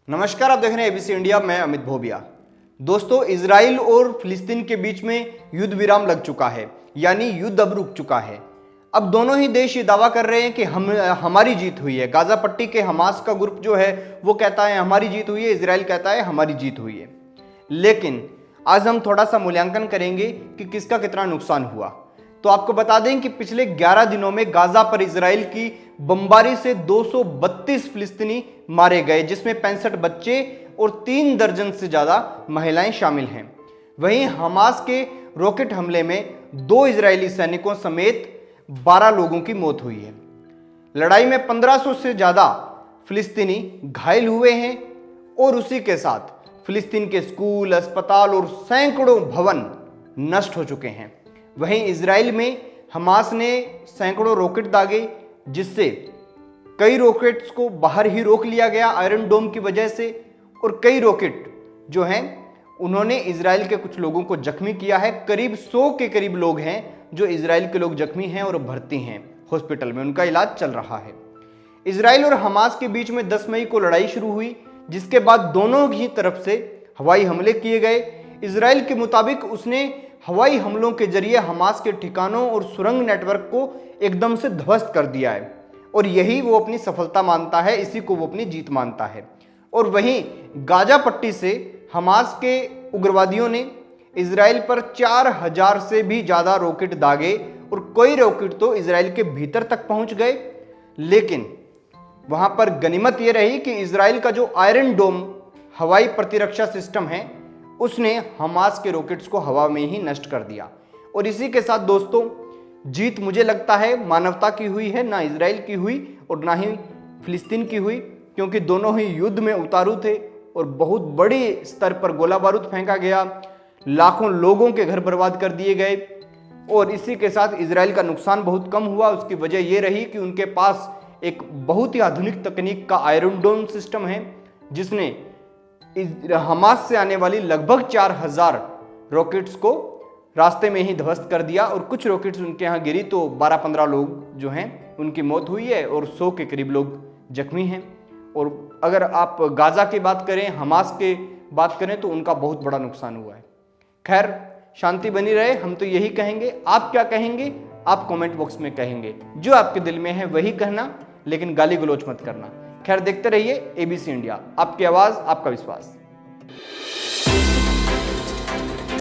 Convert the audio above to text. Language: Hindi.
नमस्कार, आप देख रहे हैं एबीसी इंडिया। मैं अमित भोबिया। दोस्तों, इजराइल और फिलिस्तीन के बीच में युद्ध विराम लग चुका है, यानी युद्ध अब रुक चुका है। अब दोनों ही देश ये दावा कर रहे हैं कि हमारी जीत हुई है। गाजा पट्टी के हमास का ग्रुप जो है वो कहता है हमारी जीत हुई है, इजराइल कहता है हमारी जीत हुई है। लेकिन आज हम थोड़ा सा मूल्यांकन करेंगे कि किसका कितना नुकसान हुआ। तो आपको बता दें कि पिछले 11 दिनों में गाजा पर इजराइल की बमबारी से 232 फिलिस्तीनी मारे गए, जिसमें 65 बच्चे और 3 दर्जन से ज्यादा महिलाएं शामिल हैं। वहीं हमास के रॉकेट हमले में 2 इजरायली सैनिकों समेत 12 लोगों की मौत हुई है। लड़ाई में 1500 से ज्यादा फिलिस्तीनी घायल हुए हैं और उसी के साथ फिलिस्तीन के स्कूल, अस्पताल और सैकड़ों भवन नष्ट हो चुके हैं। वहीं इजराइल में हमास ने सैकड़ों रॉकेट दागे, जिससे कई रॉकेट्स को बाहर ही रोक लिया गया आयरन डोम की वजह से, और कई रॉकेट जो हैं उन्होंने इजराइल के कुछ लोगों को जख्मी किया है। करीब 100 के करीब लोग हैं जो इजराइल के लोग जख्मी हैं और भर्ती हैं हॉस्पिटल में, उनका इलाज चल रहा है। इजराइल और हमास के बीच में 10 मई को लड़ाई शुरू हुई, जिसके बाद दोनों ही तरफ से हवाई हमले किए गए। इजराइल के मुताबिक उसने हवाई हमलों के जरिए हमास के ठिकानों और सुरंग नेटवर्क को एकदम से ध्वस्त कर दिया है, और यही वो अपनी सफलता मानता है, इसी को वो अपनी जीत मानता है। और वहीं गाजा पट्टी से हमास के उग्रवादियों ने इजराइल पर 4000 से भी ज्यादा रॉकेट दागे, और कई रॉकेट तो इजराइल के भीतर तक पहुंच गए। लेकिन वहां पर गनीमत यह रही कि इजराइल का जो आयरन डोम हवाई प्रतिरक्षा सिस्टम है उसने हमास के रॉकेट्स को हवा में ही नष्ट कर दिया। और इसी के साथ दोस्तों, जीत मुझे लगता है मानवता की हुई है, ना इजराइल की हुई और ना ही फिलिस्तीन की हुई, क्योंकि दोनों ही युद्ध में उतारू थे और बहुत बड़ी स्तर पर गोला बारूद फेंका गया, लाखों लोगों के घर बर्बाद कर दिए गए। और इसी के साथ इजराइल का नुकसान बहुत कम हुआ। उसकी वजह यह रही कि उनके पास एक बहुत ही आधुनिक तकनीक का आयरन डोम सिस्टम है, जिसने हमास से आने वाली लगभग 4000 रॉकेट्स को रास्ते में ही ध्वस्त कर दिया। और कुछ रॉकेट्स उनके यहाँ गिरी तो 12-15 लोग जो हैं उनकी मौत हुई है और 100 के करीब लोग जख्मी हैं। और अगर आप गाजा की बात करें, हमास के बात करें, तो उनका बहुत बड़ा नुकसान हुआ है। खैर, शांति बनी रहे, हम तो यही कहेंगे। आप क्या कहेंगे आप कमेंट बॉक्स में कहेंगे, जो आपके दिल में है वही कहना, लेकिन गाली गलौज मत करना। खैर, देखते रहिए एबीसी इंडिया, आपकी आवाज आपका विश्वास।